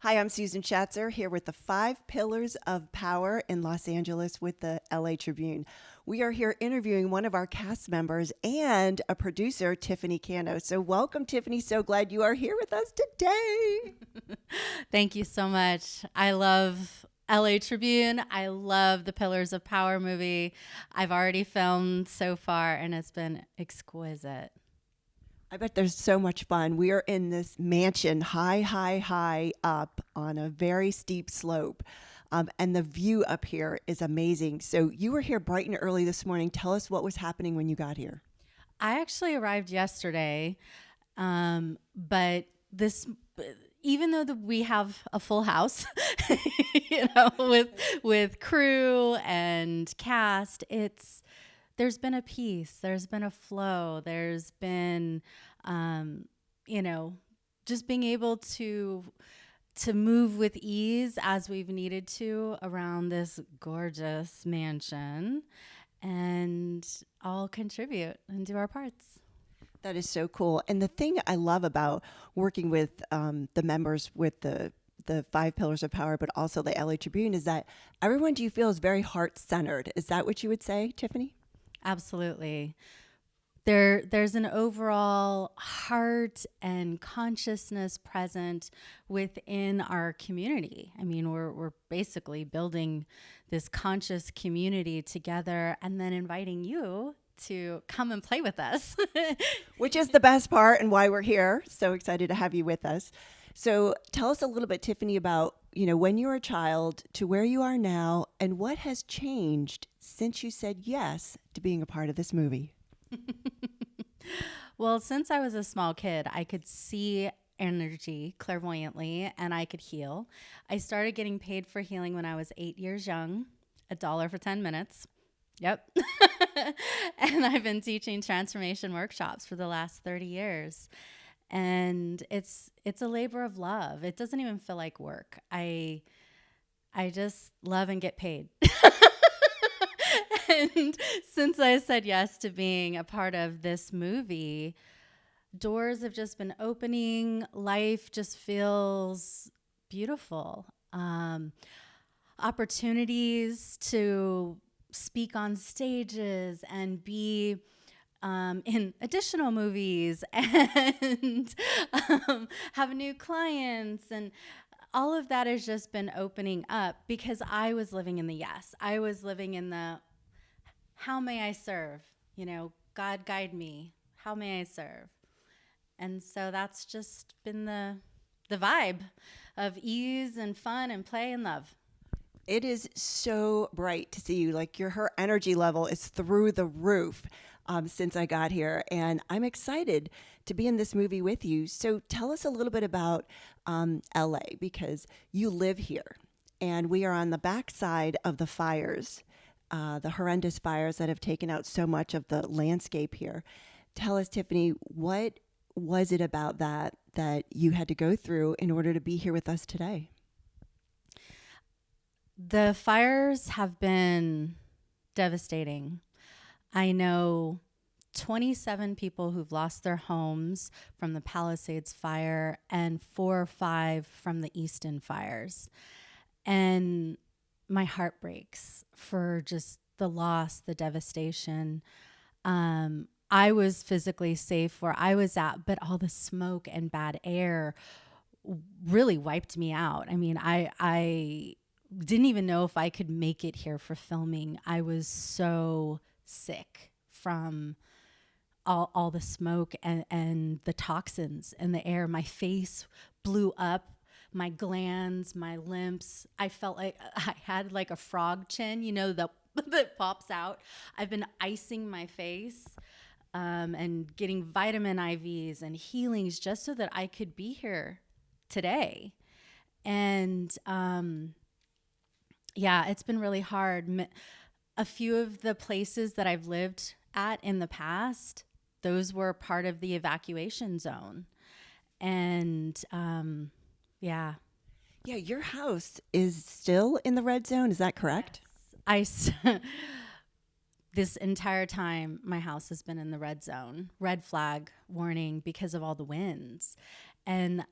Hi, I'm Susan Schatzer here with the 5 Pillars of Power in Los Angeles with the LA Tribune. We are here interviewing one of our cast members and a producer, Tiffany Cano. So welcome, Tiffany. So glad you are here with us today. Thank you so much. I love LA Tribune. I love the Pillars of Power movie. I've already filmed so far and it's been exquisite. I bet there's so much fun. We are in this mansion high up on a very steep slope. And the view up here is amazing. So you were here bright and early this morning. Tell us what was happening when you got here. I actually arrived yesterday, but even though we have a full house, with crew and cast, there's been a peace, there's been a flow, there's been, just being able to move with ease as we've needed to around this gorgeous mansion and all contribute and do our parts. That is so cool. And the thing I love about working with the members with the 5 Pillars of Power, but also the LA Tribune, is that everyone, do you feel, is very heart-centered? Is that what you would say, Tiffany? Absolutely. There's an overall heart and consciousness present within our community. I mean, we're basically building this conscious community together and then inviting you to come and play with us. Which is the best part and why we're here. So excited to have you with us. So tell us a little bit, Tiffany, about, when you were a child to where you are now and what has changed since you said yes to being a part of this movie. Well, since I was a small kid, I could see energy clairvoyantly and I could heal. I started getting paid for healing when I was 8 years young, $1 for 10 minutes. Yep. And I've been teaching transformation workshops for the last 30 years. And it's a labor of love. It doesn't even feel like work. I just love and get paid. And since I said yes to being a part of this movie, doors have just been opening. Life just feels beautiful. Opportunities to speak on stages and be in additional movies and have new clients, and all of that has just been opening up because I was living in the yes. I was living in the how may I serve? God guide me. How may I serve? And so that's just been the vibe of ease and fun and play and love. It is so bright to see you. Like her energy level is through the roof since I got here. And I'm excited to be in this movie with you. So tell us a little bit about LA, because you live here and we are on the backside of the fires, the horrendous fires that have taken out so much of the landscape here. Tell us, Tiffany, what was it about that you had to go through in order to be here with us today? The fires have been devastating. I know 27 people who've lost their homes from the Palisades fire and 4 or 5 from the Easton fires. And my heart breaks for just the loss, the devastation. I was physically safe where I was at, but all the smoke and bad air really wiped me out. I mean, I didn't even know if I could make it here for filming. I was so sick from all the smoke and the toxins in the air. My face blew up, my glands, my limbs. I felt like I had like a frog chin, that pops out. I've been icing my face and getting vitamin IVs and healings just so that I could be here today. And it's been really hard. A few of the places that I've lived at in the past, those were part of the evacuation zone. And Yeah, your house is still in the red zone. Is that correct? Yes. This entire time, my house has been in the red zone, red flag warning because of all the winds. And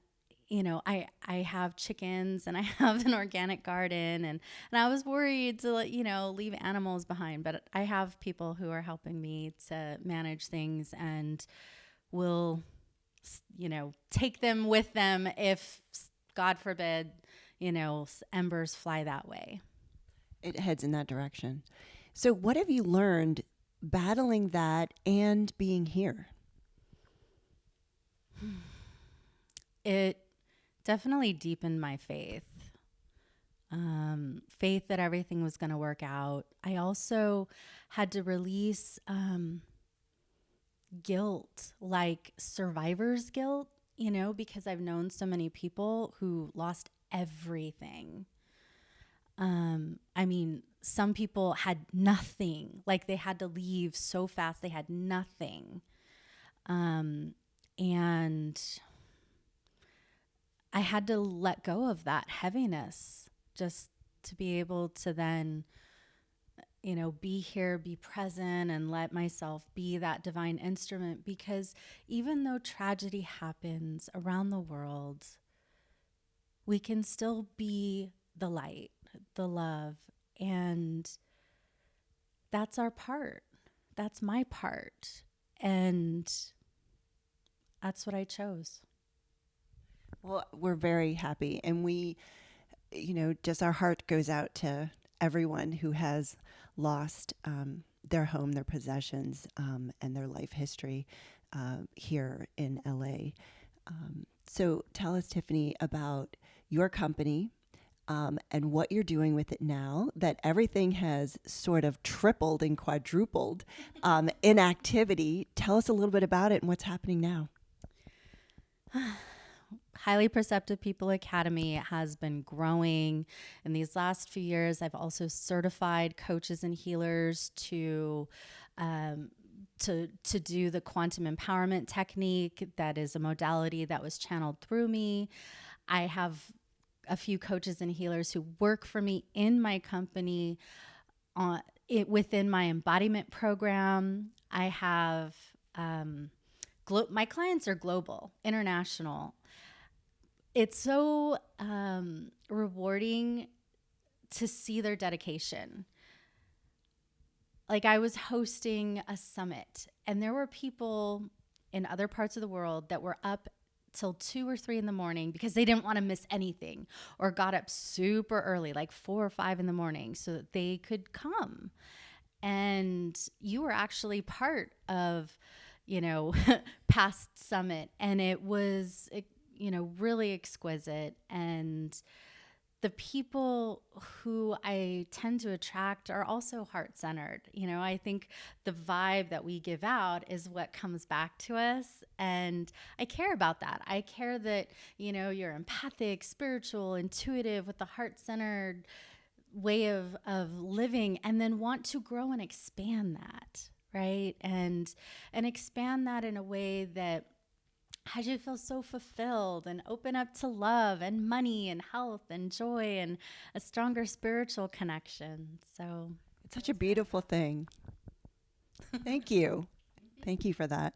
I have chickens and I have an organic garden, and I was worried to leave animals behind, but I have people who are helping me to manage things and will, take them with them if, God forbid, embers fly that way. It heads in that direction. So what have you learned battling that and being here? It definitely deepened my faith. Faith that everything was going to work out. I also had to release guilt, like survivor's guilt, because I've known so many people who lost everything. Some people had nothing, like they had to leave so fast, they had nothing. And I had to let go of that heaviness just to be able to then, be here, be present, and let myself be that divine instrument. Because even though tragedy happens around the world, we can still be the light, the love, and that's our part. That's my part. And that's what I chose. Well, we're very happy. And we, just our heart goes out to everyone who has lost their home, their possessions, and their life history here in LA. So tell us, Tiffany, about your company and what you're doing with it now that everything has sort of tripled and quadrupled in activity. Tell us a little bit about it and what's happening now. Highly Perceptive People Academy has been growing in these last few years. I've also certified coaches and healers to do the quantum empowerment technique. That is a modality that was channeled through me. I have a few coaches and healers who work for me in my company within my embodiment program. I have my clients are global, international. It's so rewarding to see their dedication. Like, I was hosting a summit, and there were people in other parts of the world that were up till 2 or 3 in the morning because they didn't want to miss anything, or got up super early, like 4 or 5 in the morning, so that they could come. And you were actually part of, past summit, and it was really exquisite. And the people who I tend to attract are also heart-centered. I think the vibe that we give out is what comes back to us. And I care about that. I care that, you're empathic, spiritual, intuitive, with the heart-centered way of living, and then want to grow and expand that, right? And expand that in a way that has you feel so fulfilled and open up to love and money and health and joy and a stronger spiritual connection. So it's such a beautiful thing. Thank you. Thank you for that.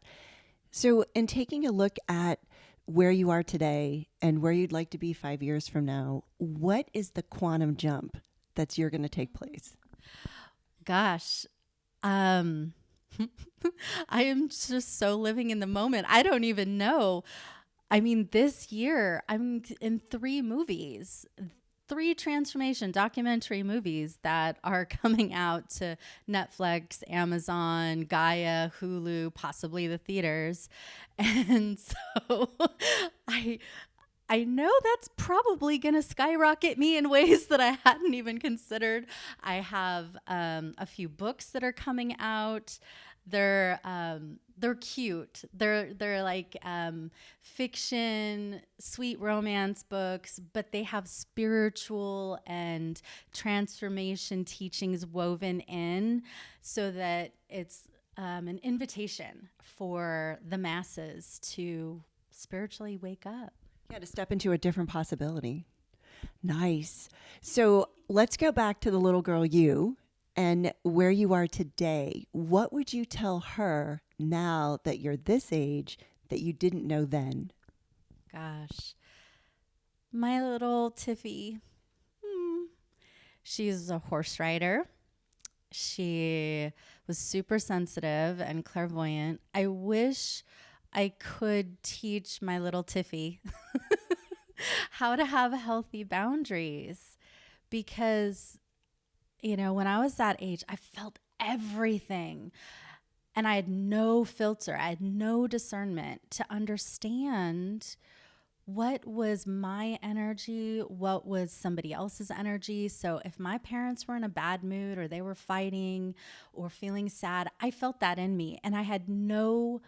So in taking a look at where you are today and where you'd like to be 5 years from now, what is the quantum jump that's you're going to take place? Gosh, I am just so living in the moment. I don't even know. This year I'm in 3 movies, 3 transformation documentary movies that are coming out to Netflix, Amazon, Gaia, Hulu, possibly the theaters. And so I know that's probably going to skyrocket me in ways that I hadn't even considered. I have a few books that are coming out. They're cute. They're like fiction, sweet romance books, but they have spiritual and transformation teachings woven in, so that it's an invitation for the masses to spiritually wake up. Yeah, to step into a different possibility. Nice. So let's go back to the little girl you and where you are today. What would you tell her now that you're this age that you didn't know then? Gosh, My little Tiffy. She's a horse rider. She was super sensitive and clairvoyant. I wish I could teach my little Tiffy how to have healthy boundaries, because, when I was that age, I felt everything and I had no filter. I had no discernment to understand what was my energy, what was somebody else's energy. So if my parents were in a bad mood or they were fighting or feeling sad, I felt that in me. And I had no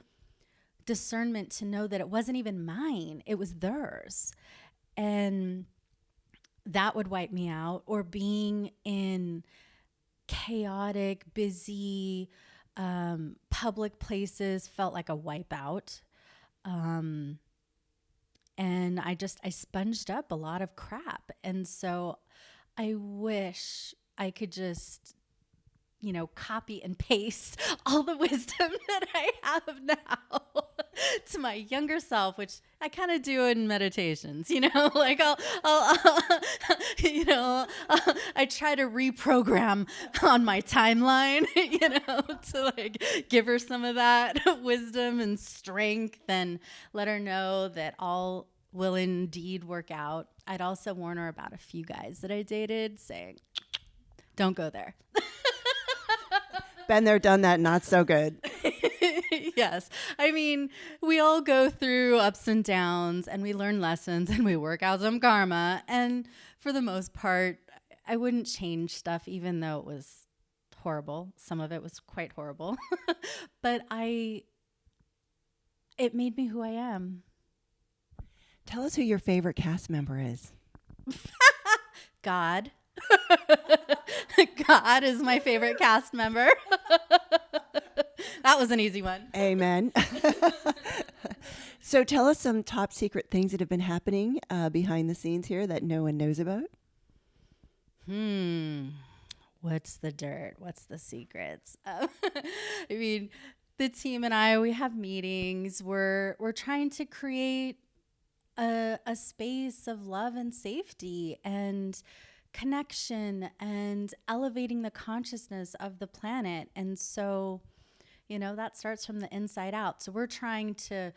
discernment to know that it wasn't even mine, it was theirs. And that would wipe me out. Or being in chaotic, busy, public places felt like a wipeout. And I sponged up a lot of crap. And so I wish I could just, copy and paste all the wisdom that I have now to my younger self, which I kind of do in meditations, like I try to reprogram on my timeline, to like give her some of that wisdom and strength and let her know that all will indeed work out. I'd also warn her about a few guys that I dated, saying, don't go there. Been there, done that, not so good. Yes. I mean, we all go through ups and downs and we learn lessons and we work out some karma. And for the most part, I wouldn't change stuff, even though it was horrible. Some of it was quite horrible. But it made me who I am. Tell us who your favorite cast member is. God. God is my favorite cast member. That was an easy one. Amen. So tell us some top secret things that have been happening behind the scenes here that no one knows about. What's the dirt? What's the secrets? I mean, the team and I, we have meetings. We're trying to create a space of love and safety and connection and elevating the consciousness of the planet. And so, that starts from the inside out. So we're trying to,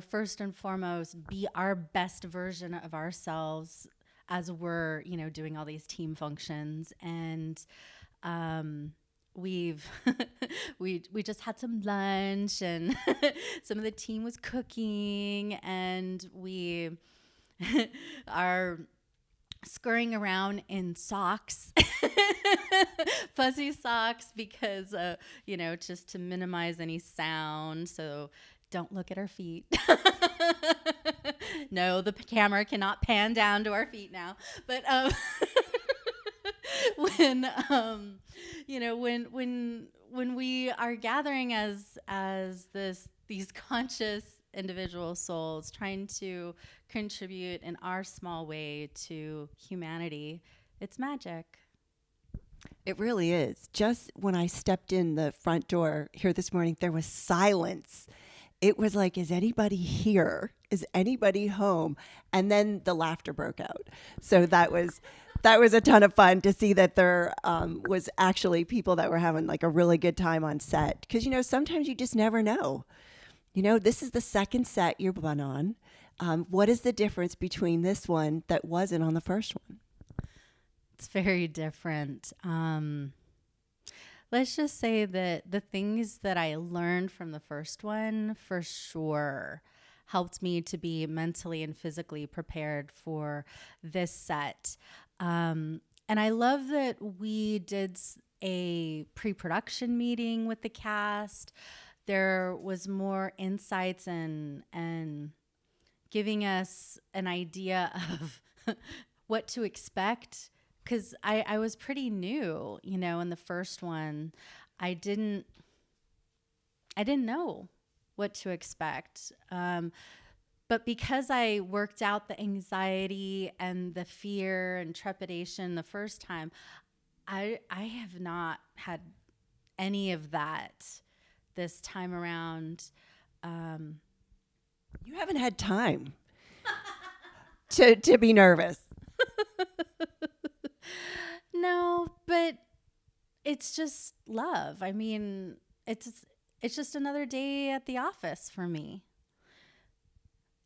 first and foremost, be our best version of ourselves as we're, doing all these team functions. And we just had some lunch and some of the team was cooking, and we are scurrying around in socks, fuzzy socks, because, just to minimize any sound. So don't look at our feet. No, the camera cannot pan down to our feet now. But when we are gathering as these conscious individual souls trying to contribute in our small way to humanity, it's magic. It really is. Just when I stepped in the front door here this morning, there was silence. It was like, is anybody here? Is anybody home? And then the laughter broke out. So that was a ton of fun to see that there was actually people that were having like a really good time on set. Because, sometimes you just never know. This is the second set you're on. What is the difference between this one that wasn't on the first one? It's very different. Let's just say that the things that I learned from the first one for sure helped me to be mentally and physically prepared for this set. And I love that we did a pre-production meeting with the cast. There was more insights and giving us an idea of what to expect. Because I was pretty new, in the first one. I didn't know what to expect. But because I worked out the anxiety and the fear and trepidation the first time, I have not had any of that this time around. You haven't had time. to be nervous. No, but it's just love. I mean, it's just another day at the office for me.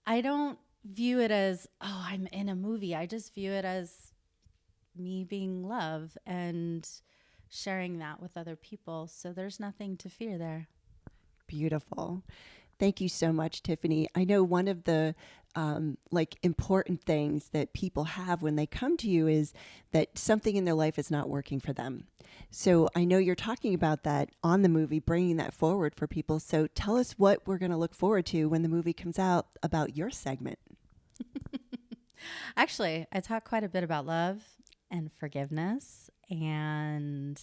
I don't view it as, oh, I'm in a movie. I just view it as me being love and sharing that with other people. So there's nothing to fear there. Beautiful. Thank you so much, Tiffany. I know one of the like important things that people have when they come to you is that something in their life is not working for them. So I know you're talking about that on the movie, bringing that forward for people. So tell us what we're going to look forward to when the movie comes out about your segment. Actually, I talk quite a bit about love and forgiveness and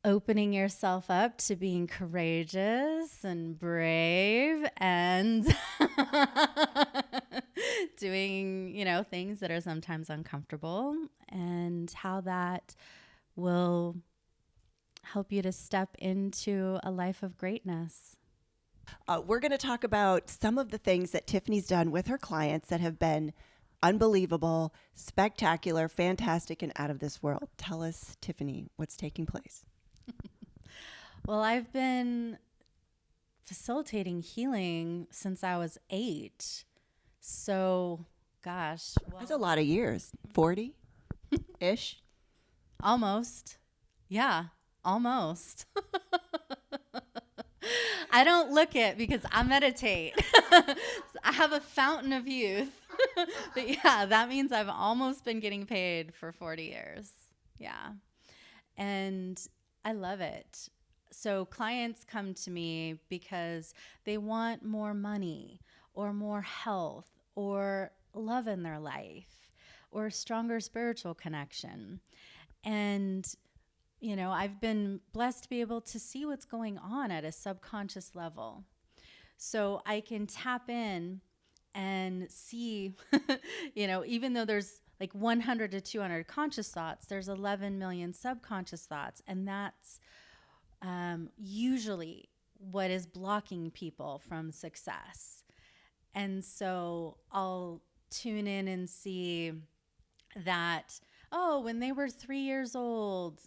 opening yourself up to being courageous and brave and doing, things that are sometimes uncomfortable, and how that will help you to step into a life of greatness. We're going to talk about some of the things that Tiffany's done with her clients that have been unbelievable, spectacular, fantastic, and out of this world. Tell us, Tiffany, what's taking place? Well, I've been facilitating healing since I was 8. So, gosh. Well, That's a lot of years. 40-ish? Almost. Yeah, almost. I don't look it because I meditate. I have a fountain of youth. But yeah, that means I've almost been getting paid for 40 years. Yeah. And I love it. So clients come to me because they want more money or more health or love in their life or a stronger spiritual connection. And I've been blessed to be able to see what's going on at a subconscious level. So I can tap in and see, even though there's like 100 to 200 conscious thoughts, there's 11 million subconscious thoughts. And that's usually what is blocking people from success. And so I'll tune in and see that, when they were 3 years old,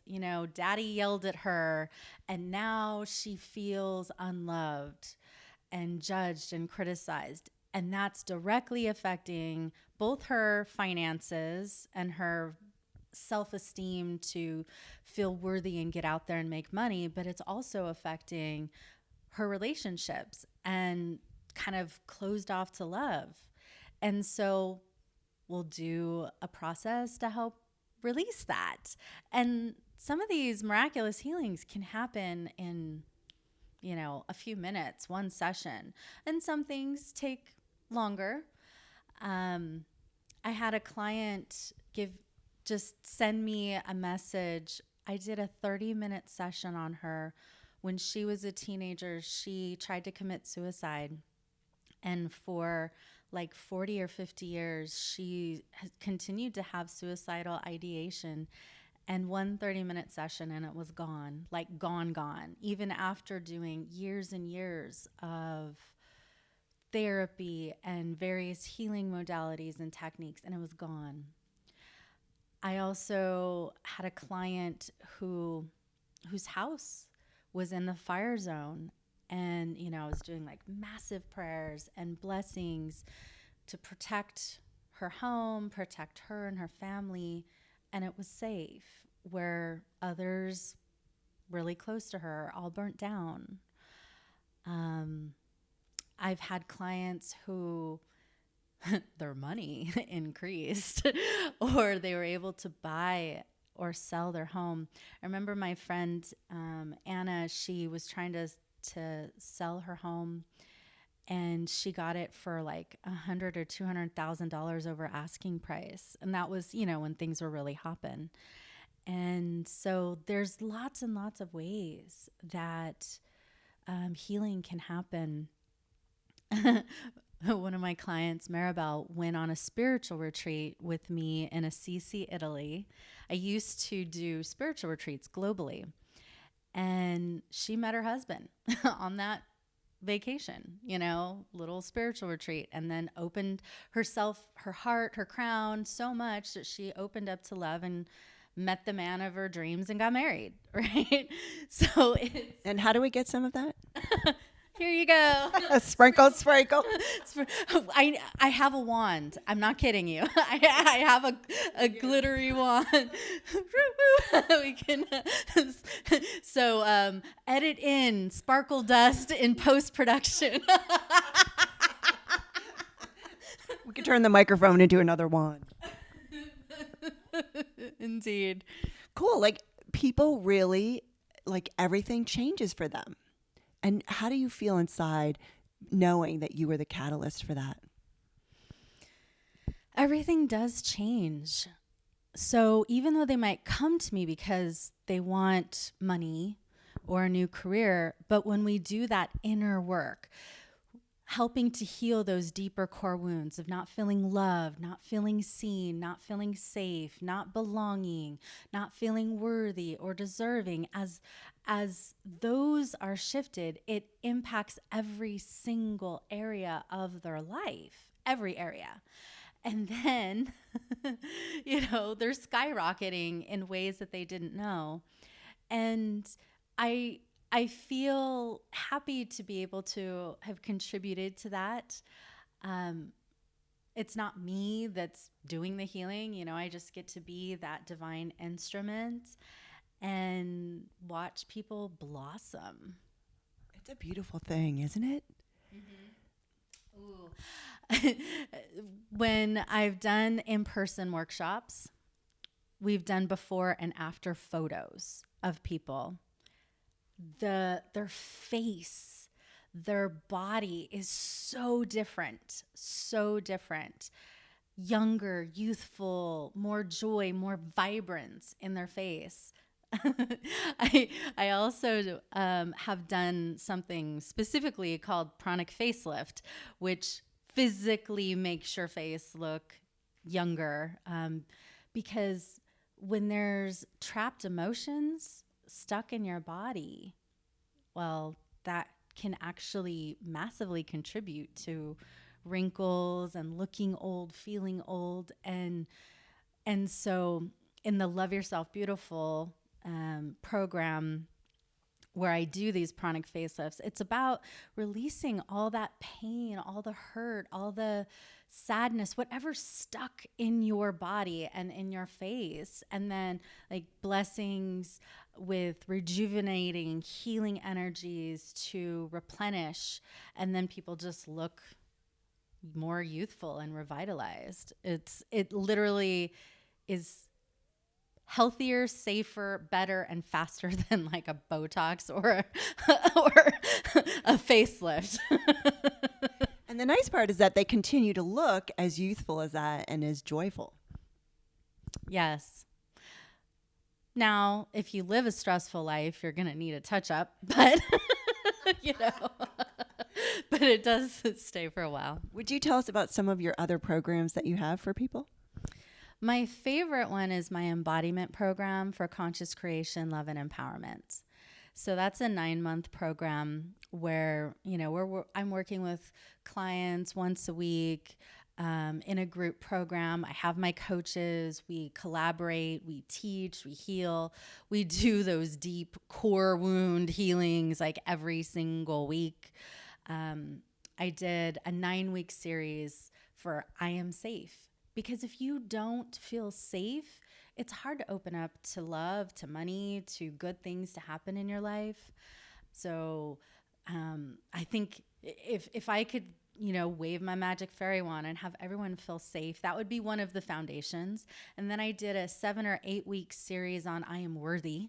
daddy yelled at her and now she feels unloved and judged and criticized. And that's directly affecting both her finances and her self-esteem to feel worthy and get out there and make money. But it's also affecting her relationships and kind of closed off to love. And so we'll do a process to help release that. And some of these miraculous healings can happen in, a few minutes, one session. And some things take longer. I had a client just send me a message. I did a 30-minute session on her. When she was a teenager, she tried to commit suicide. And for like 40 or 50 years, she has continued to have suicidal ideation. And one 30-minute session and it was gone, like gone, even after doing years and years of therapy and various healing modalities and techniques, and it was gone. I also had a client whose house was in the fire zone. And, I was doing like massive prayers and blessings to protect her home, protect her and her family. And it was safe, where others really close to her all burnt down. I've had clients who their money increased or they were able to buy or sell their home. I remember my friend Anna, she was trying to sell her home, and she got it for like $100,000 or $200,000 over asking price. And that was, when things were really hopping. And so there's lots and lots of ways that healing can happen. One of my clients, Maribel, went on a spiritual retreat with me in Assisi, Italy. I used to do spiritual retreats globally. And she met her husband on that vacation, little spiritual retreat, and then opened herself, her heart, her crown so much that she opened up to love and met the man of her dreams and got married, right? So And how do we get some of that? here you go. Sprinkle, sprinkle. I have a wand. I'm not kidding you. I have a glittery wand. We can edit in sparkle dust in post-production. We could turn the microphone into another wand. Indeed. Cool. Like people really, like everything changes for them. And how do you feel inside knowing that you were the catalyst for that? Everything does change. So even though they might come to me because they want money or a new career, but when we do that inner work, helping to heal those deeper core wounds of not feeling loved, not feeling seen, not feeling safe, not belonging, not feeling worthy or deserving, as those are shifted, it impacts every single area of their life, every area. And then, they're skyrocketing in ways that they didn't know. And I feel happy to be able to have contributed to that. It's not me that's doing the healing. I just get to be that divine instrument and watch people blossom. It's a beautiful thing, isn't it? Mm-hmm. Ooh. When I've done in-person workshops, we've done before and after photos of people. Their face, their body is so different. Younger, youthful, more joy, more vibrance in their face. I also have done something specifically called pranic facelift, which physically makes your face look younger, because when there's trapped emotions stuck in your body, well, that can actually massively contribute to wrinkles and looking old, feeling old. And so in the Love Yourself Beautiful program where I do these pranic facelifts, it's about releasing all that pain, all the hurt, all the sadness, whatever's stuck in your body and in your face. And then like blessings with rejuvenating, healing energies to replenish. And then people just look more youthful and revitalized. It literally is healthier, safer, better, and faster than like a Botox or a facelift. And the nice part is that they continue to look as youthful as that and as joyful. Yes. Now, if you live a stressful life, you're going to need a touch up, but but it does stay for a while. Would you tell us about some of your other programs that you have for people? My favorite one is my embodiment program for conscious creation, love, and empowerment. So that's a 9-month program where, I'm working with clients once a week in a group program. I have my coaches. We collaborate, we teach, we heal. We do those deep core wound healings like every single week. I did a 9-week series for I Am Safe. Because if you don't feel safe, it's hard to open up to love, to money, to good things to happen in your life. So I think if I could, wave my magic fairy wand and have everyone feel safe, that would be one of the foundations. And then I did a 7 or 8 week series on I Am Worthy.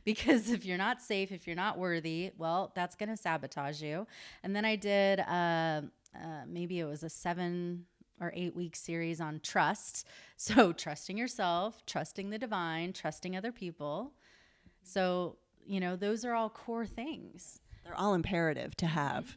Because if you're not safe, if you're not worthy, well, that's going to sabotage you. And then I did maybe it was a 7 or 8 week series on trust. So trusting yourself, trusting the divine, trusting other people. So, those are all core things. They're all imperative to have.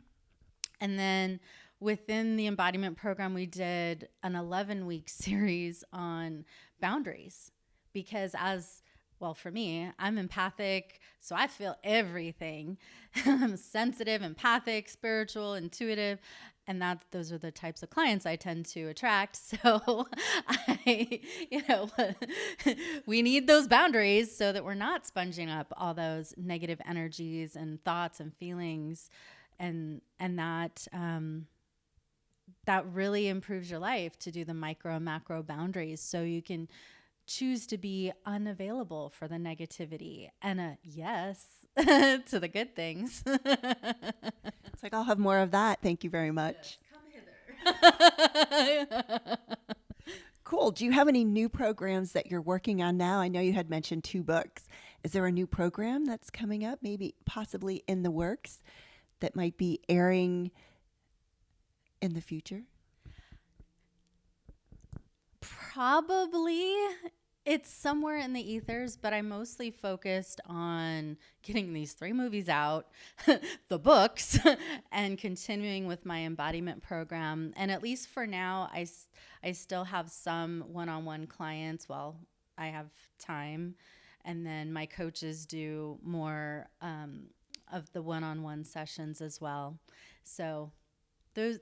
And then within the embodiment program, we did an 11-week series on boundaries, because as well, for me, I'm empathic, so I feel everything. I'm sensitive, empathic, spiritual, intuitive, and those are the types of clients I tend to attract. So I, we need those boundaries so that we're not sponging up all those negative energies and thoughts and feelings, and that really improves your life to do the micro and macro boundaries, so you can choose to be unavailable for the negativity and a yes to the good things. It's like, I'll have more of that. Thank you very much. Yes, come hither. Cool. Do you have any new programs that you're working on now? I know you had mentioned 2 books. Is there a new program that's coming up, maybe possibly in the works, that might be airing in the future? Probably. It's somewhere in the ethers, but I'm mostly focused on getting these 3 movies out, the books, and continuing with my embodiment program. And at least for now, I still have some one-on-one clients while I have time. And then my coaches do more of the one-on-one sessions as well. So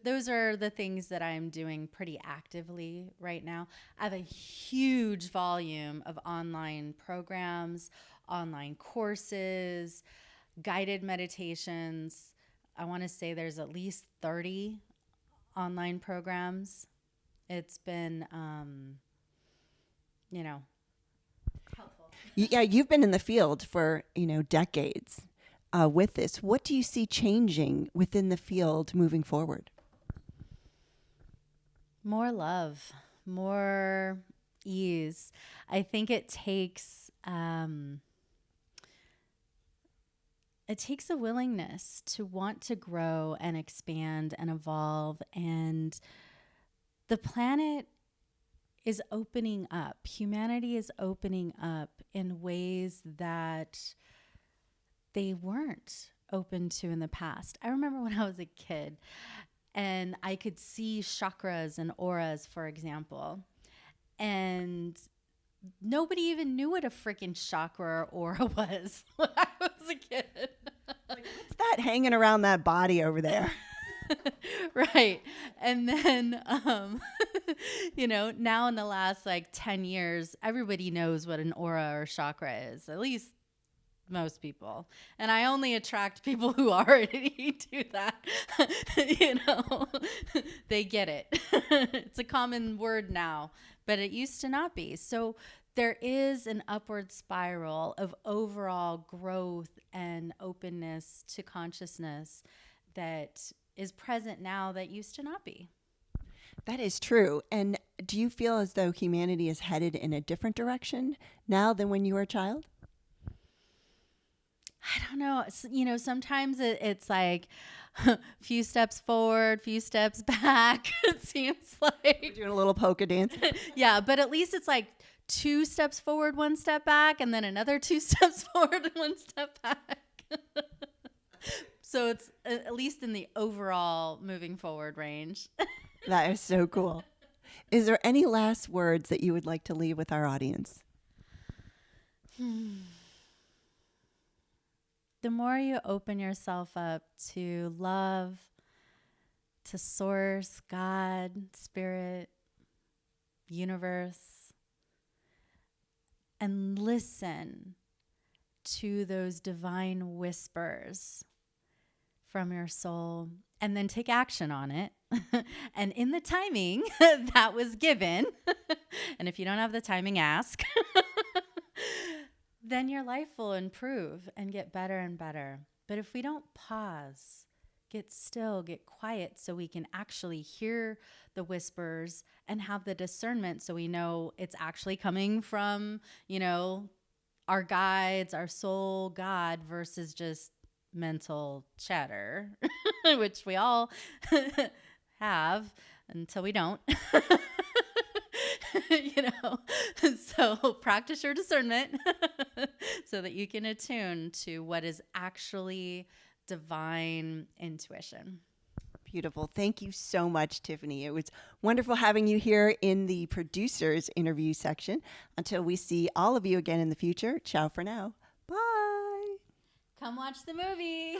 those are the things that I'm doing pretty actively right now. I have a huge volume of online programs, online courses, guided meditations. I want to say there's at least 30 online programs. It's been, helpful. Yeah, you've been in the field for, decades. With this, what do you see changing within the field moving forward? More love, more ease. I think it takes a willingness to want to grow and expand and evolve, and the planet is opening up. Humanity is opening up in ways that they weren't open to in the past. I remember when I was a kid and I could see chakras and auras, for example, and nobody even knew what a freaking chakra or aura was when I was a kid. Like, what's that hanging around that body over there? Right. And then, now in the last 10 years, everybody knows what an aura or chakra is, at least most people. And I only attract people who already do that. They get it. It's a common word now, but it used to not be. So there is an upward spiral of overall growth and openness to consciousness that is present now that used to not be. That is true. And do you feel as though humanity is headed in a different direction now than when you were a child? I don't know. Sometimes it's like a few steps forward, few steps back. It seems like We're doing a little polka dance. Yeah, but at least it's like 2 steps forward, 1 step back, and then another 2 steps forward and 1 step back. So it's at least in the overall moving forward range. That is so cool. Is there any last words that you would like to leave with our audience? The more you open yourself up to love, to source, God, spirit, universe, and listen to those divine whispers from your soul, and then take action on it. And in the timing that was given, and if you don't have the timing, ask, then your life will improve and get better and better. But if we don't pause, get still, get quiet, so we can actually hear the whispers and have the discernment so we know it's actually coming from, our guides, our soul, God, versus just mental chatter, which we all have until we don't. So practice your discernment so that you can attune to what is actually divine intuition. Beautiful. Thank you so much, Tiffany. It was wonderful having you here in the producers interview section. Until we see all of you again in the future, ciao for now. Bye. Come watch the movie.